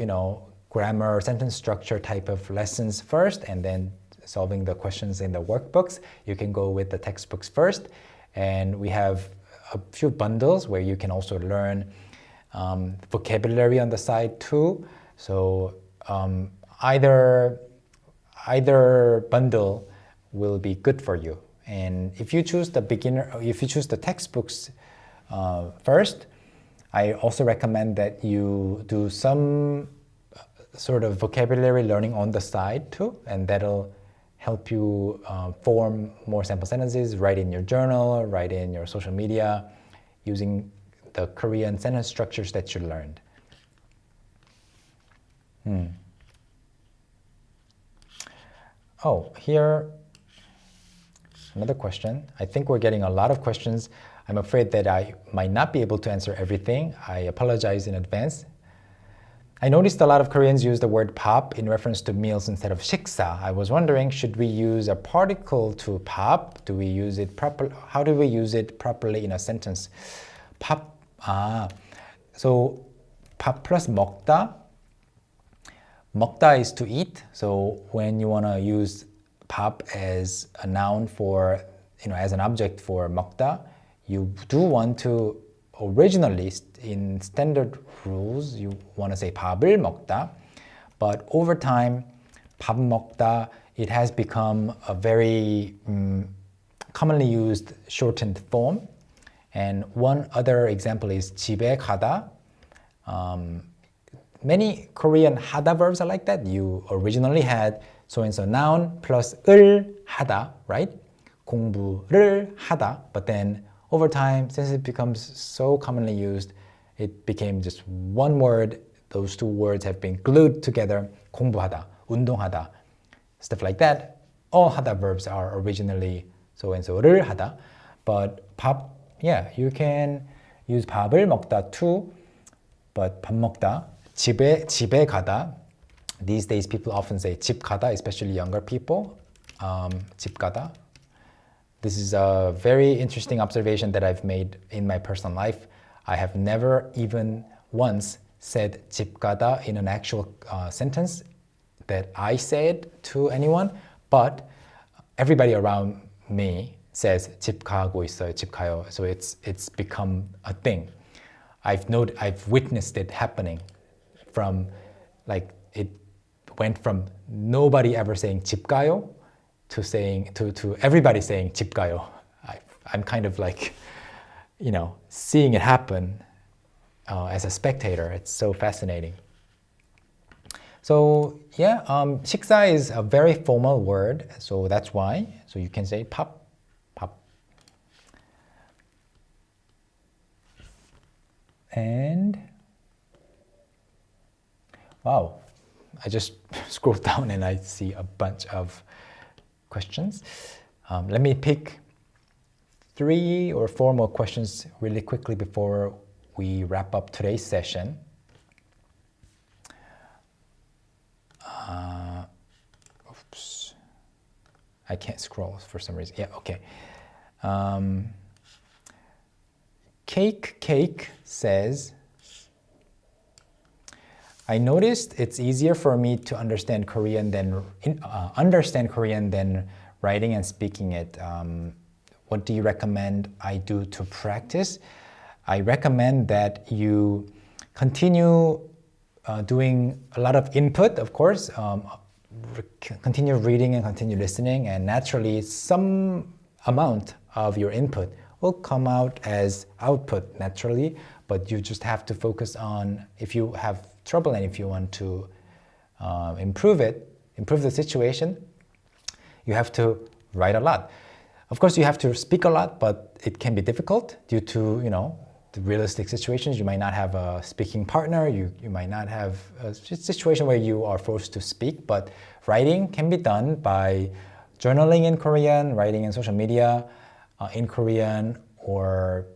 grammar, sentence structure type of lessons first and then solving the questions in the workbooks, you can go with the textbooks first. And we have a few bundles where you can also learn vocabulary on the side too. So either bundle will be good for you. And if you choose the textbooks first, I also recommend that you do some sort of vocabulary learning on the side too, and that'll help you form more sample sentences, write in your journal, write in your social media, using the Korean sentence structures that you learned. Oh, here, another question. I think we're getting a lot of questions. I'm afraid that I might not be able to answer everything. I apologize in advance. I noticed a lot of Koreans use the word 밥 in reference to meals instead of 식사. I was wondering, should we use a particle to 밥? Do we use it properly? How do we use it properly in a sentence? 밥, so 밥 plus 먹다. 먹다 is to eat. So when you want to use 밥 as a noun for, as an object for 먹다, you do want to originally, in standard rules, you want to say 밥을 먹다, but over time, 밥 먹다, it has become a very commonly used shortened form. And one other example is 집에 가다. Many Korean 하다 verbs are like that. You originally had so-and-so noun plus 을 하다, right? 공부를 하다, but then over time, since it becomes so commonly used, it became just one word. Those two words have been glued together. 공부하다, 운동하다, stuff like that. All 하다 verbs are originally so-and-so를 하다. But 밥, you can use 밥을 먹다 too. But 밥 먹다, 집에 가다. These days, people often say 집 가다, especially younger people. 집 가다. This is a very interesting observation that I've made in my personal life. I have never even once said 집 가다 in an actual sentence that I said to anyone, but everybody around me says 집 가고 있어요, 집 가요. So it's become a thing. I've witnessed it happening from it went from nobody ever saying 집 가요 to everybody saying 집 가요. I'm kind of seeing it happen as a spectator. It's so fascinating. So 식사 is a very formal word, so that's why. So you can say 밥. And wow, I just scrolled down and I see a bunch of questions. Let me pick 3 or 4 more questions really quickly before we wrap up today's session. Oops, I can't scroll for some reason. Yeah, okay. Cake says, I noticed it's easier for me to understand Korean than writing and speaking it. What do you recommend I do to practice? I recommend that you continue doing a lot of input, of course, continue reading and continue listening, and naturally some amount of your input will come out as output naturally, but you just have to focus on, if you have trouble and if you want to improve the situation, you have to write a lot. Of course, you have to speak a lot, but it can be difficult due to, the realistic situations. You might not have a speaking partner, you might not have a situation where you are forced to speak, but writing can be done by journaling in Korean, writing in social media in Korean, or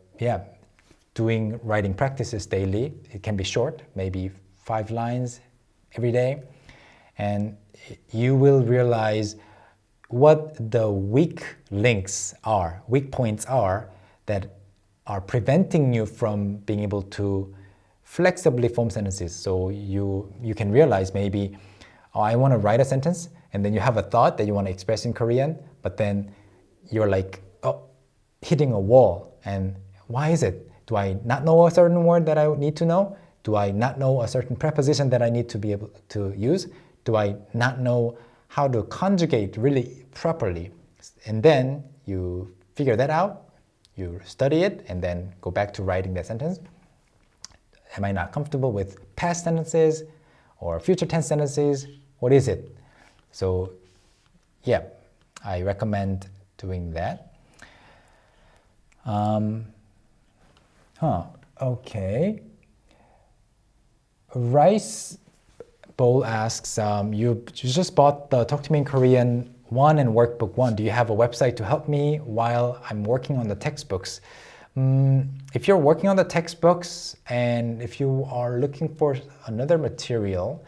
doing writing practices daily. It can be short, maybe 5 lines every day, and you will realize what the weak points are that are preventing you from being able to flexibly form sentences. So you can realize maybe, I want to write a sentence, and then you have a thought that you want to express in Korean, but then you're like, hitting a wall. And why is it? Do I not know a certain word that I need to know? Do I not know a certain preposition that I need to be able to use? Do I not know how to conjugate really properly? And then you figure that out, you study it, and then go back to writing that sentence. Am I not comfortable with past sentences or future tense sentences? What is it? So I recommend doing that. Okay. Rice Bowl asks, you just bought the Talk to Me in Korean 1 and Workbook 1. Do you have a website to help me while I'm working on the textbooks? If you're working on the textbooks and if you are looking for another material,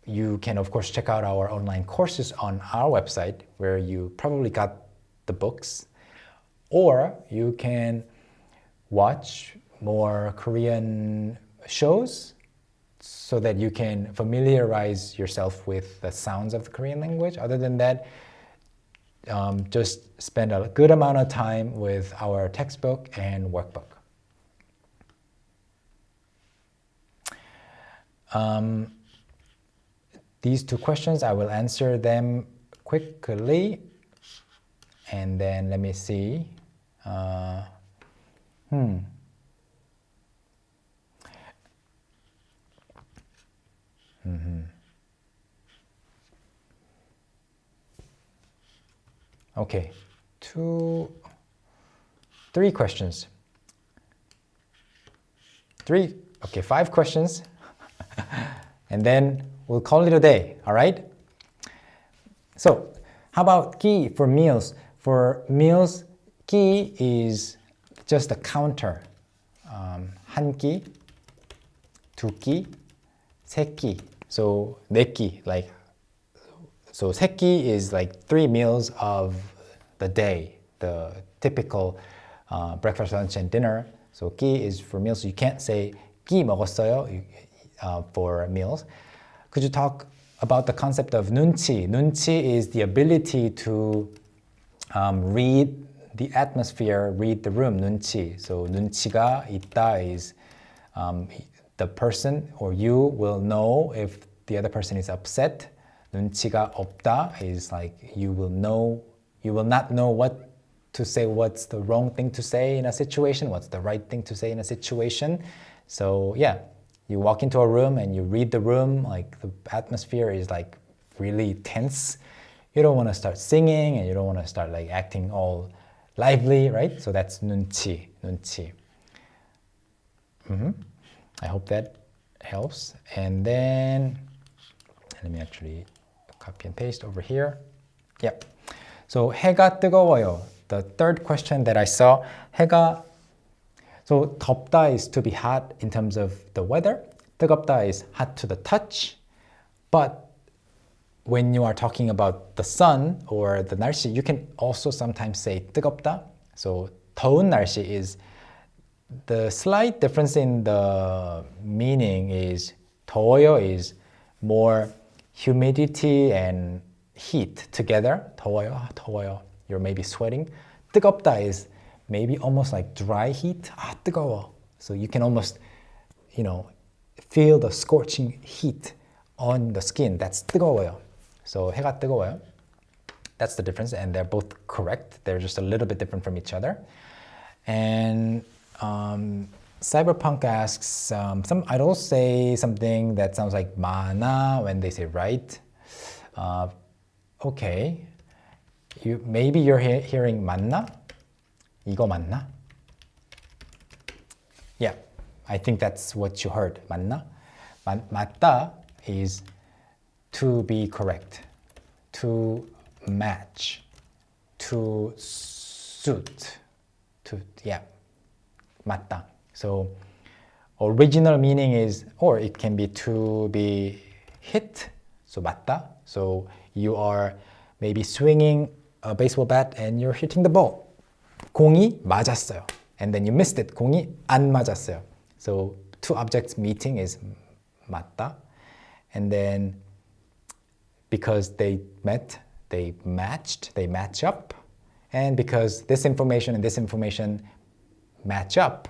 you can of course check out our online courses on our website where you probably got the books, or you can watch more Korean shows so that you can familiarize yourself with the sounds of the Korean language. Other than that, just spend a good amount of time with our textbook and workbook. These 2 questions, I will answer them quickly. And then let me see. Okay, 3 questions. 5 questions. And then we'll call it a day, all right? So, how about ki for meals? For meals, ki is just a counter. 한 끼, 두 끼, 세 끼. So, 네 끼, so 세 끼 is like 3 meals of the day, the typical breakfast, lunch, and dinner. So 끼 is for meals. So you can't say 끼 먹었어요 for meals. Could you talk about the concept of 눈치? 눈치 is the ability to read the atmosphere, read the room. 눈치. So 눈치가 있다 is the person or you will know if the other person is upset. 눈치가 없다 is like you will not know what to say, what's the wrong thing to say in a situation, what's the right thing to say in a situation. So you walk into a room and you read the room, like the atmosphere is like really tense. You don't want to start singing and you don't want to start like acting all lively, right? So that's 눈치. I hope that helps. And then let me actually copy and paste over here. Yep. So 해가 뜨거워요. The third question that I saw, 해가, so 덥다 is to be hot in terms of the weather. 뜨겁다 is hot to the touch. But when you are talking about the sun or the 날씨, you can also sometimes say 뜨겁다. So 더운 날씨 is, the slight difference in the meaning is 더워요 is more humidity and heat together. 더워요. You're maybe sweating. 뜨겁다 is maybe almost like dry heat. 뜨거워. So you can almost, feel the scorching heat on the skin. That's 뜨거워요. So 해가 뜨거워요. That's the difference, and they're both correct. They're just a little bit different from each other. And Cyberpunk asks, some idols say something that sounds like mana when they say right. Okay. Maybe you're hearing 맞나? 이거 맞나? Yeah, I think that's what you heard. 맞나? 맞다 is to be correct, to match, to suit, yeah, 맞다. So original meaning is, or it can be to be hit, so 맞다. So you are maybe swinging a baseball bat and you're hitting the ball. 공이 맞았어요. And then you missed it. 공이 안 맞았어요. So two objects meeting is 맞다. And then because they met, they matched, they match up. And because this information and this information match up,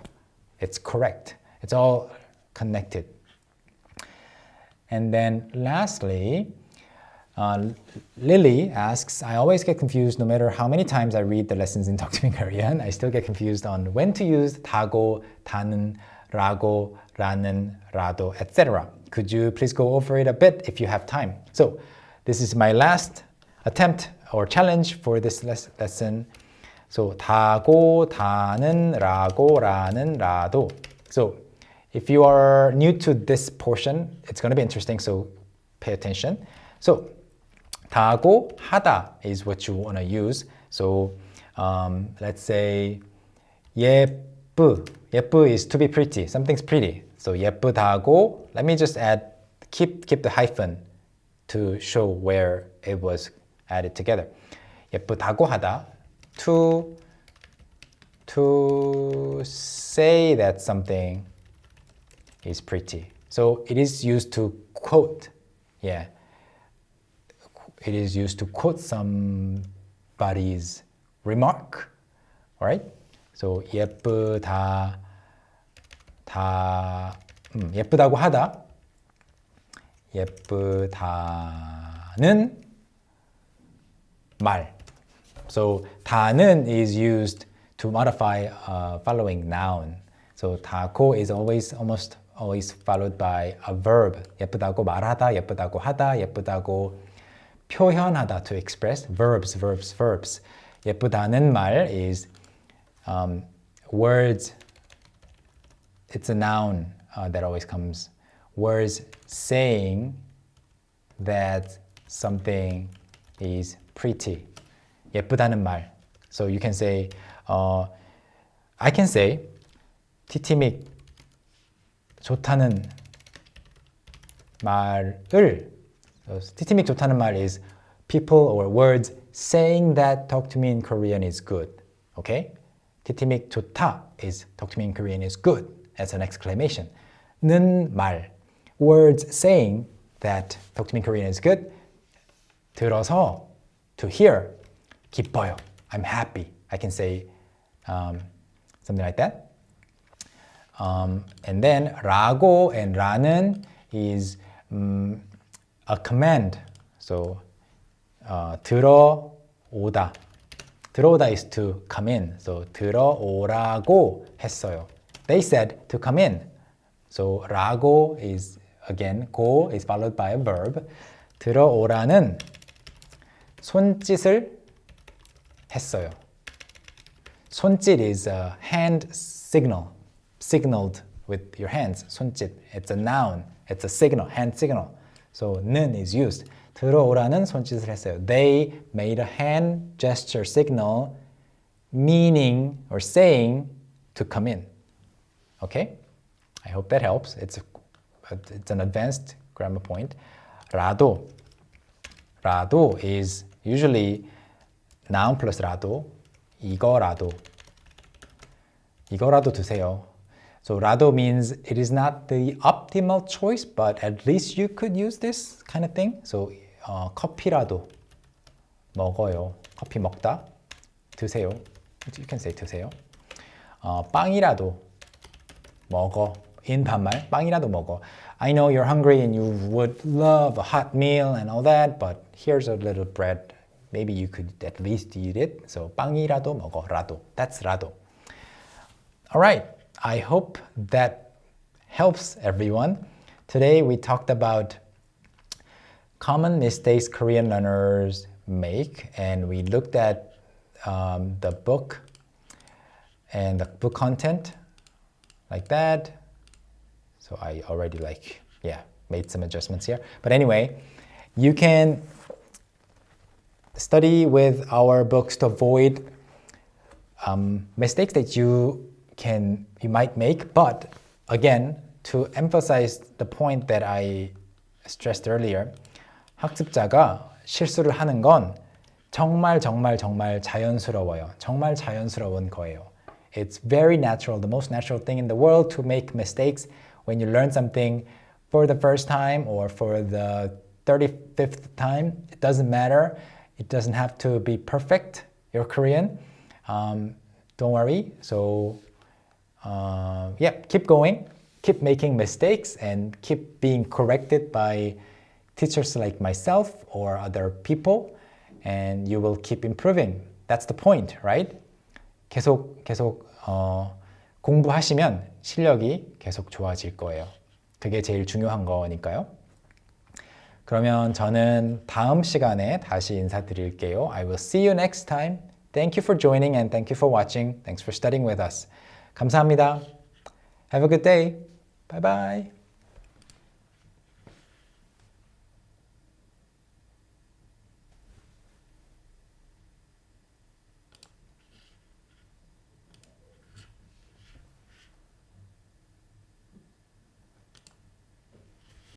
it's correct. It's all connected. And then lastly, Lily asks, I always get confused no matter how many times I read the lessons in Talk to Me Korean. I still get confused on when to use 다고, 다는, 라고, 라는, 라도, etc. Could you please go over it a bit if you have time? So this is my last attempt or challenge for this lesson. So 다고, 다는, 라고, 라는, 라도. So if you are new to this portion, it's going to be interesting, so pay attention. So 다고, 하다 is what you want to use. So let's say 예쁘. 예쁘 is to be pretty. Something's pretty. So 예쁘다고. Let me just add, keep the hyphen to show where it was added together. 예쁘다고 하다. To say that something is pretty. So it is used to quote. Yeah. It is used to quote somebody's remark. All right? So 예쁘다고 하다. 예쁘다는 말. So 다는 is used to modify a following noun. So 다고 is almost always followed by a verb. 예쁘다고 말하다, 예쁘다고 하다, 예쁘다고 표현하다, to express. Verbs. 예쁘다는 말 is words. It's a noun that always comes. Words saying that something is pretty. 예쁘다는 말. So you can say, I can say, TTMIK 좋다는 말을. So, TTMIK 좋다는 말 is people or words saying that Talk to Me in Korean is good. Okay? TTMIK 좋다 is Talk to Me in Korean is good as an exclamation. 는 말. Words saying that Talk to Me in Korean is good. 들어서, to hear. 기뻐요. I'm happy. I can say something like that. And then 라고 and 라는 is a command. So 들어오다. 들어오다 is to come in. So 들어오라고 했어요. They said to come in. So 라고 is again go is followed by a verb. 들어오라는 손짓을 했어요. 손짓 is a hand signal. Signaled with your hands. 손짓. It's a noun. It's a signal. Hand signal. So 는 is used. 들어오라는 손짓을 했어요. They made a hand gesture signal meaning or saying to come in. Okay? I hope that helps. It's an advanced grammar point. 라도. 라도 is usually noun plus 라도. 이거라도. 이거라도 드세요. So 라도 means it is not the optimal choice, but at least you could use this kind of thing. So 커피라도 먹어요. 커피 먹다. 드세요. You can say 드세요. 빵이라도 먹어. in 반말. 빵이라도 먹어. I know you're hungry and you would love a hot meal and all that, but here's a little bread. Maybe you could at least eat it. So 빵이라도 먹어. 라도. That's 라도. All right, I hope that helps everyone. Today we talked about common mistakes Korean learners make, and we looked at the book and the book content like that. So I already made some adjustments here. But anyway, you can study with our books to avoid mistakes that you might make. But again, to emphasize the point that I stressed earlier, 학습자가 실수를 하는 건 정말 자연스러워요. 정말 자연스러운 거예요. It's very natural, the most natural thing in the world to make mistakes when you learn something for the first time or for the 35th time. It doesn't matter. It doesn't have to be perfect. You're Korean. Don't worry. So, keep going. Keep making mistakes and keep being corrected by teachers like myself or other people, and you will keep improving. That's the point, right? 계속 공부하시면 실력이 계속 좋아질 거예요. 그게 제일 중요한 거니까요. 그러면 저는 다음 시간에 다시 인사드릴게요. I will see you next time. Thank you for joining and thank you for watching. Thanks for studying with us. 감사합니다. Have a good day. Bye bye.